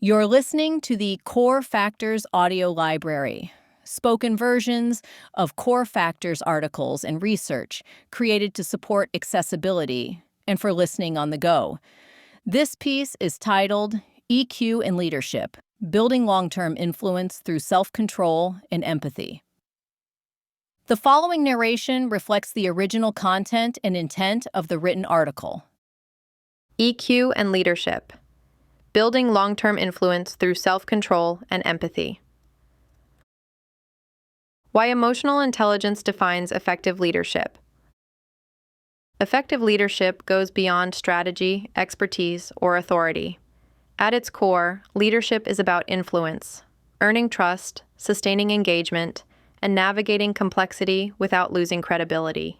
You're listening to the Core Factors audio library, spoken versions of Core Factors articles and research created to support accessibility and for listening on the go. This piece is titled EQ and Leadership: Building Long-Term Influence Through Self-Control and Empathy. The following narration reflects the original content and intent of the written article. EQ and Leadership: Building Long-Term Influence Through Self-Control and Empathy. Why emotional intelligence defines effective leadership. Effective leadership goes beyond strategy, expertise, or authority. At its core, leadership is about influence, earning trust, sustaining engagement, and navigating complexity without losing credibility.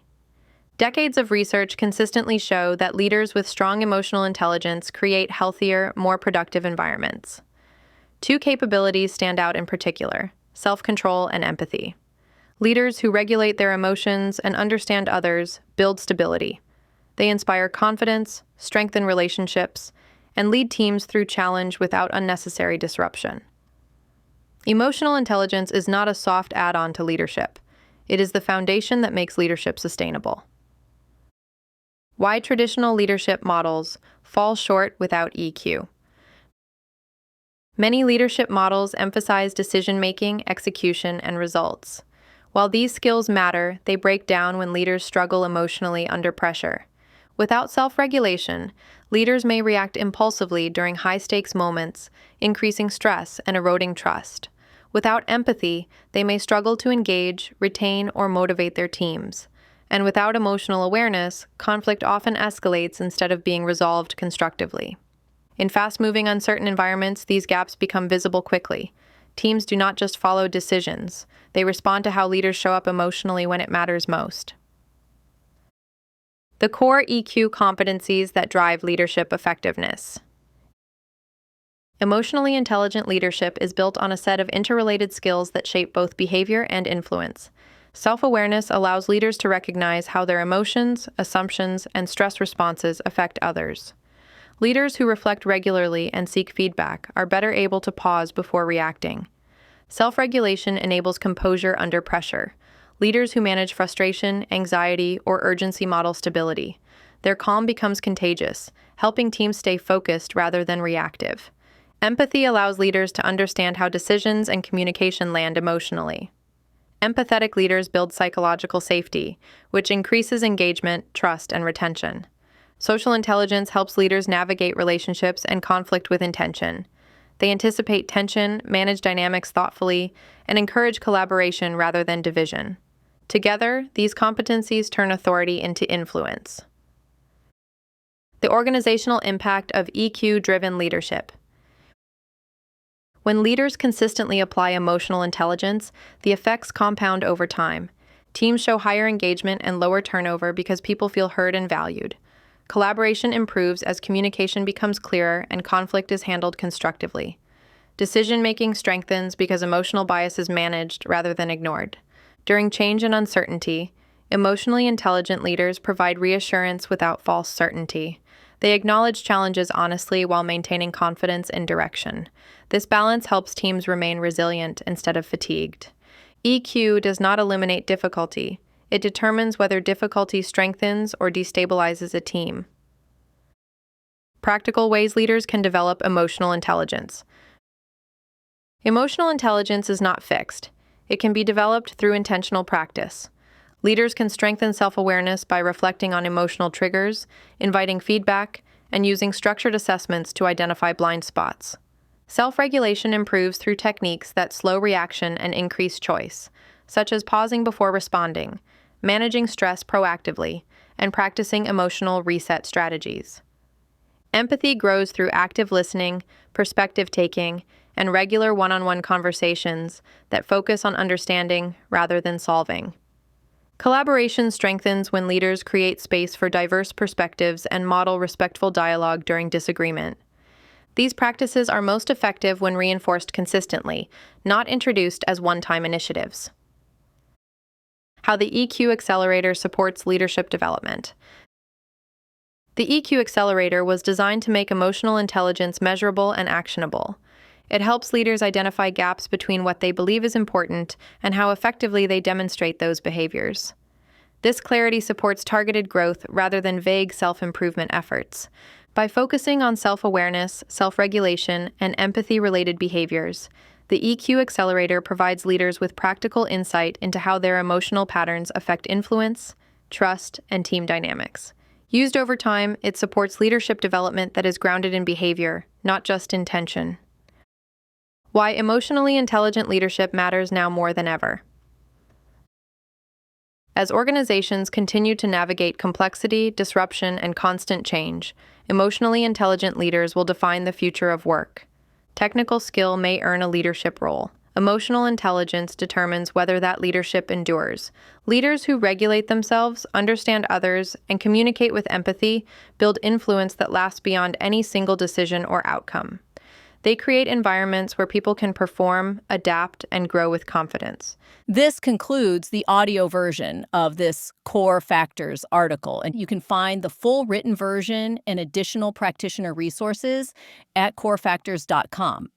Decades of research consistently show that leaders with strong emotional intelligence create healthier, more productive environments. Two capabilities stand out in particular: self-control and empathy. Leaders who regulate their emotions and understand others build stability. They inspire confidence, strengthen relationships, and lead teams through challenge without unnecessary disruption. Emotional intelligence is not a soft add-on to leadership. It is the foundation that makes leadership sustainable. Why traditional leadership models fall short without EQ. Many leadership models emphasize decision-making, execution, and results. While these skills matter, they break down when leaders struggle emotionally under pressure. Without self-regulation, leaders may react impulsively during high-stakes moments, increasing stress and eroding trust. Without empathy, they may struggle to engage, retain, or motivate their teams. And without emotional awareness, conflict often escalates instead of being resolved constructively. In fast-moving, uncertain environments, these gaps become visible quickly. Teams do not just follow decisions. They respond to how leaders show up emotionally when it matters most. The core EQ competencies that drive leadership effectiveness. Emotionally intelligent leadership is built on a set of interrelated skills that shape both behavior and influence. Self-awareness allows leaders to recognize how their emotions, assumptions, and stress responses affect others. Leaders who reflect regularly and seek feedback are better able to pause before reacting. Self-regulation enables composure under pressure. Leaders who manage frustration, anxiety, or urgency model stability. Their calm becomes contagious, helping teams stay focused rather than reactive. Empathy allows leaders to understand how decisions and communication land emotionally. Empathetic leaders build psychological safety, which increases engagement, trust, and retention. Social intelligence helps leaders navigate relationships and conflict with intention. They anticipate tension, manage dynamics thoughtfully, and encourage collaboration rather than division. Together, these competencies turn authority into influence. The organizational impact of EQ-driven leadership. When leaders consistently apply emotional intelligence, the effects compound over time. Teams show higher engagement and lower turnover because people feel heard and valued. Collaboration improves as communication becomes clearer and conflict is handled constructively. Decision-making strengthens because emotional bias is managed rather than ignored. During change and uncertainty, emotionally intelligent leaders provide reassurance without false certainty. They acknowledge challenges honestly while maintaining confidence in direction. This balance helps teams remain resilient instead of fatigued. EQ does not eliminate difficulty. It determines whether difficulty strengthens or destabilizes a team. Practical ways leaders can develop emotional intelligence. Emotional intelligence is not fixed. It can be developed through intentional practice. Leaders can strengthen self-awareness by reflecting on emotional triggers, inviting feedback, and using structured assessments to identify blind spots. Self-regulation improves through techniques that slow reaction and increase choice, such as pausing before responding, managing stress proactively, and practicing emotional reset strategies. Empathy grows through active listening, perspective-taking, and regular one-on-one conversations that focus on understanding rather than solving. Collaboration strengthens when leaders create space for diverse perspectives and model respectful dialogue during disagreement. These practices are most effective when reinforced consistently, not introduced as one-time initiatives. How the EQ Accelerator supports leadership development. The EQ Accelerator was designed to make emotional intelligence measurable and actionable. It helps leaders identify gaps between what they believe is important and how effectively they demonstrate those behaviors. This clarity supports targeted growth rather than vague self-improvement efforts. By focusing on self-awareness, self-regulation, and empathy-related behaviors, the EQ Accelerator provides leaders with practical insight into how their emotional patterns affect influence, trust, and team dynamics. Used over time, it supports leadership development that is grounded in behavior, not just intention. Why emotionally intelligent leadership matters now more than ever. As organizations continue to navigate complexity, disruption, and constant change, emotionally intelligent leaders will define the future of work. Technical skill may earn a leadership role. Emotional intelligence determines whether that leadership endures. Leaders who regulate themselves, understand others, and communicate with empathy build influence that lasts beyond any single decision or outcome. They create environments where people can perform, adapt, and grow with confidence. This concludes the audio version of this Core Factors article, and you can find the full written version and additional practitioner resources at corefactors.com.